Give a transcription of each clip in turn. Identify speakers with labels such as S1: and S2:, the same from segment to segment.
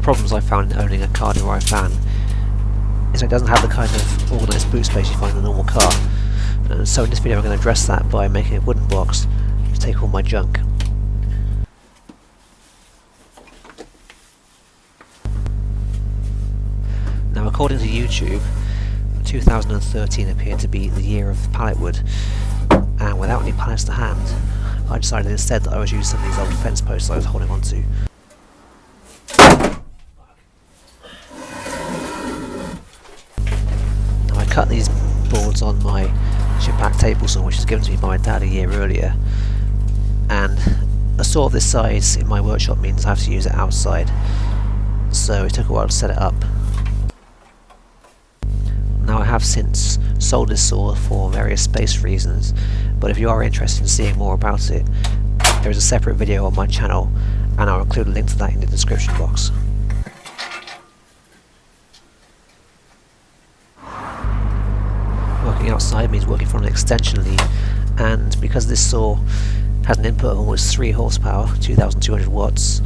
S1: problems I found in owning a car-derived van is that it doesn't have the kind of organised boot space you find in a normal car. And so in this video I'm going to address that by making a wooden box to take all my junk. Now, according to YouTube, 2013 appeared to be the year of pallet wood, and without any pallets to hand, I decided instead that I would use some of these old fence posts I was holding on to. Now, I cut these boards on my chip-back table saw, which was given to me by my dad a year earlier, and a saw of this size in my workshop means I have to use it outside, so it took a while to set it up. Now, I have since sold this saw for various space reasons, but if you are interested in seeing more about it, there is a separate video on my channel, and I'll include a link to that in the description box. Working outside means working from an extension lead, and because this saw has an input of almost 3 horsepower, 2,200 watts,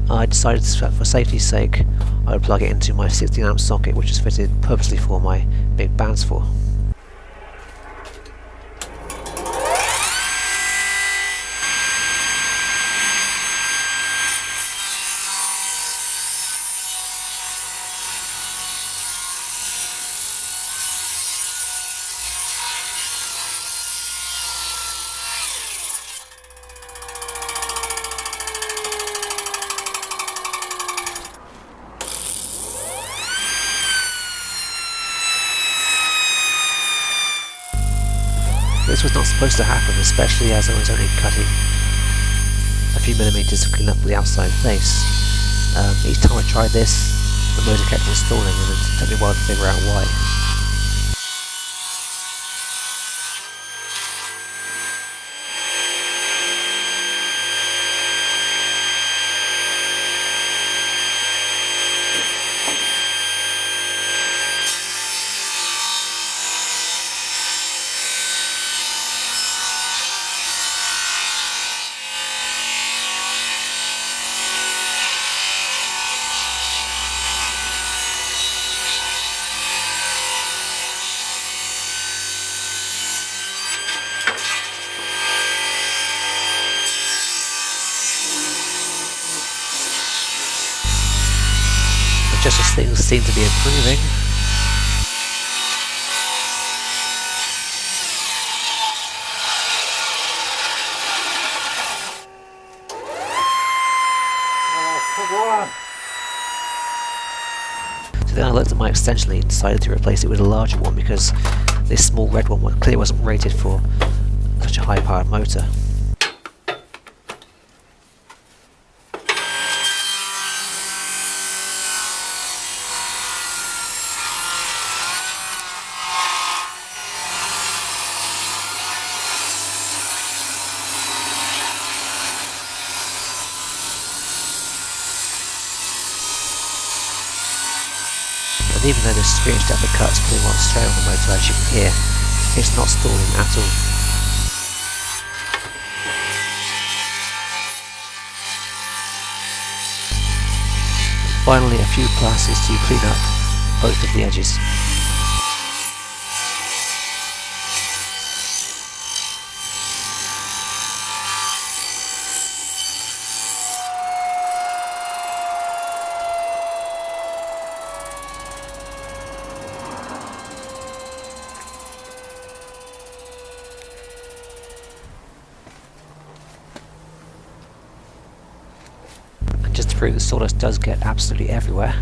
S1: I decided that for safety's sake I would plug it into my 16 amp socket, which is fitted purposely for my big bandsaw. This was not supposed to happen, especially as I was only cutting a few millimetres to clean up the outside face. Each time I tried this, the motor kept on stalling, and it took me a while to figure out why. Just as things seem to be improving, so then I looked at my extension lead and decided to replace it with a larger one, because this small red one clearly wasn't rated for such a high powered motor. And even though the screen's depth of cut is pretty much straight on the motor, as you can hear, it's not stalling at all. And finally, a few passes to clean up both of the edges. Just to prove that sawdust does get absolutely everywhere.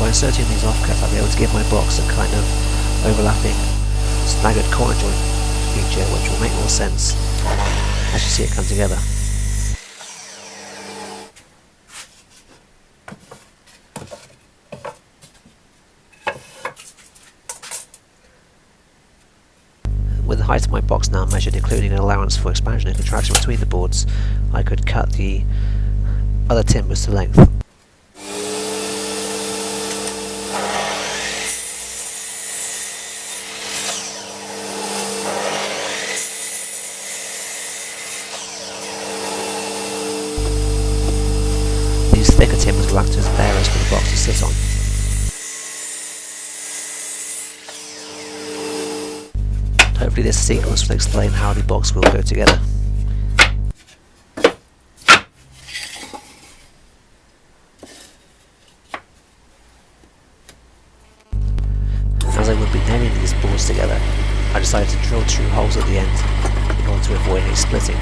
S1: By inserting these offcuts, I'll be able to give my box a kind of overlapping staggered corner joint feature, which will make more sense as you see it come together. With the height of my box now measured, including an allowance for expansion and contraction between the boards, I could cut the other timbers to length. These thicker timbers will act as bearers for the box to sit on. Hopefully this sequence will explain how the box will go together. As I would be nailing these boards together, I decided to drill through holes at the end in order to avoid any splitting.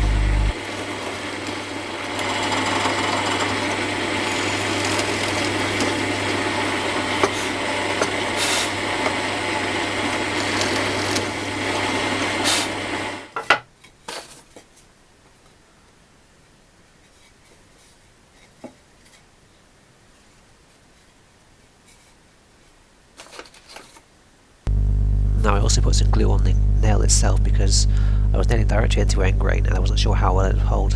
S1: Now I also put some glue on the nail itself because I was nailing directly into end grain and I wasn't sure how well it would hold.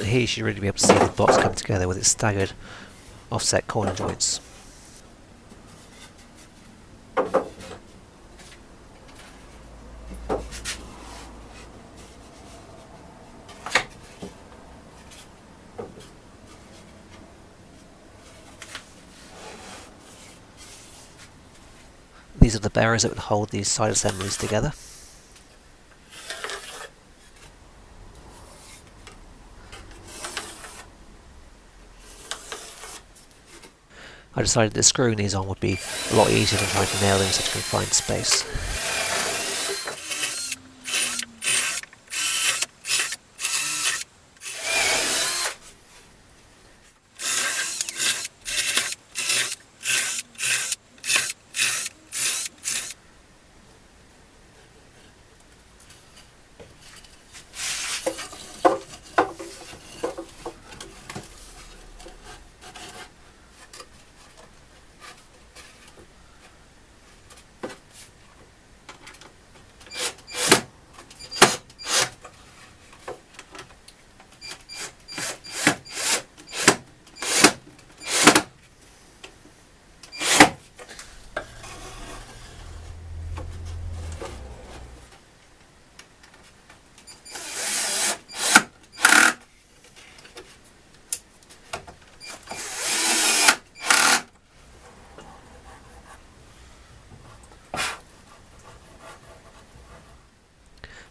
S1: Here you should really be able to see the box come together with its staggered offset corner joints. These are the bearers that would hold these side assemblies together. I decided that screwing these on would be a lot easier than trying to nail them in such a confined space.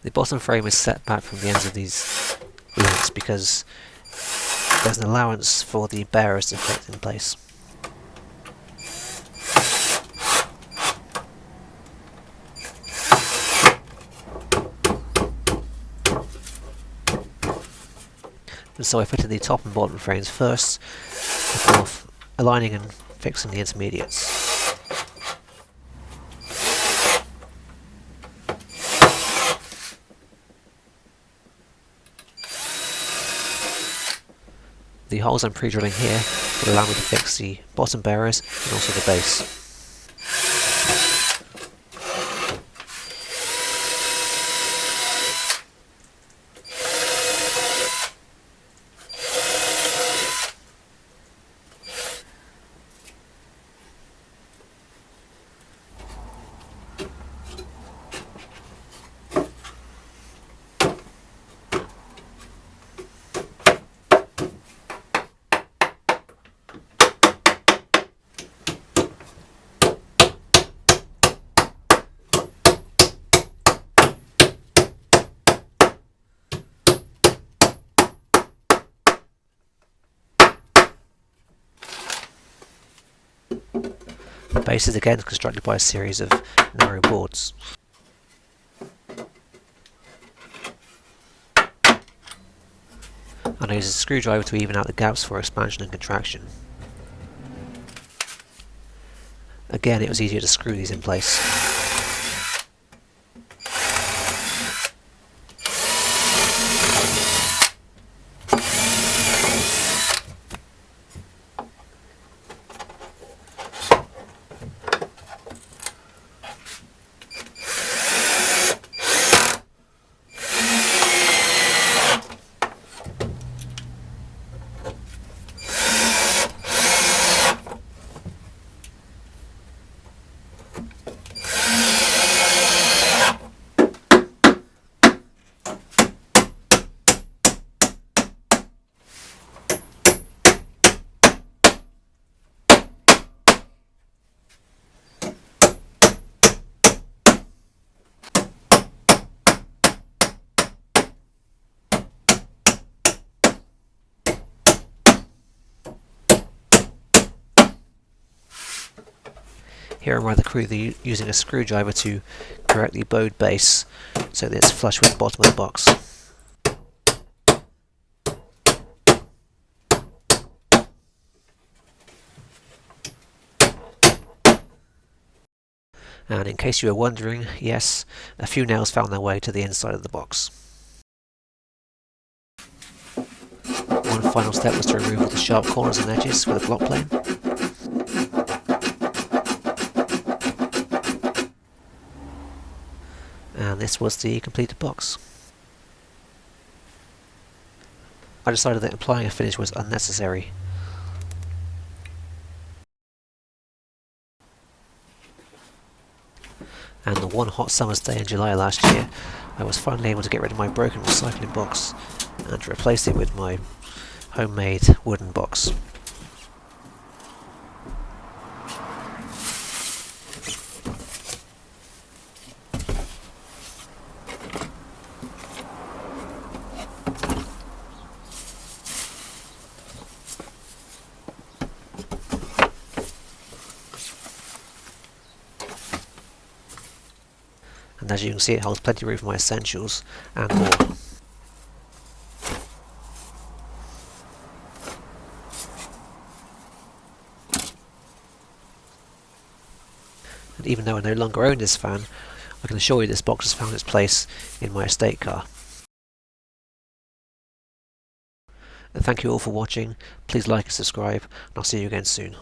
S1: The bottom frame is set back from the ends of these links because there's an allowance for the bearers to fit in place. And so I fitted the top and bottom frames first, before aligning and fixing the intermediates. The holes I'm pre-drilling here will allow me to fix the bottom bearers and also the base. The base is again constructed by a series of narrow boards. And I use a screwdriver to even out the gaps for expansion and contraction. Again, it was easier to screw these in place. Here I'm rather crudely using a screwdriver to correct the bowed base so that it's flush with the bottom of the box. And in case you were wondering, yes, a few nails found their way to the inside of the box. One final step was to remove all the sharp corners and edges with a block plane. And this was the completed box. I decided that applying a finish was unnecessary. And the one hot summer's day in July last year, I was finally able to get rid of my broken recycling box and to replace it with my homemade wooden box. And as you can see, it holds plenty of room for my essentials and more. And even though I no longer own this van, I can assure you this box has found its place in my estate car. And thank you all for watching. Please like and subscribe, and I'll see you again soon.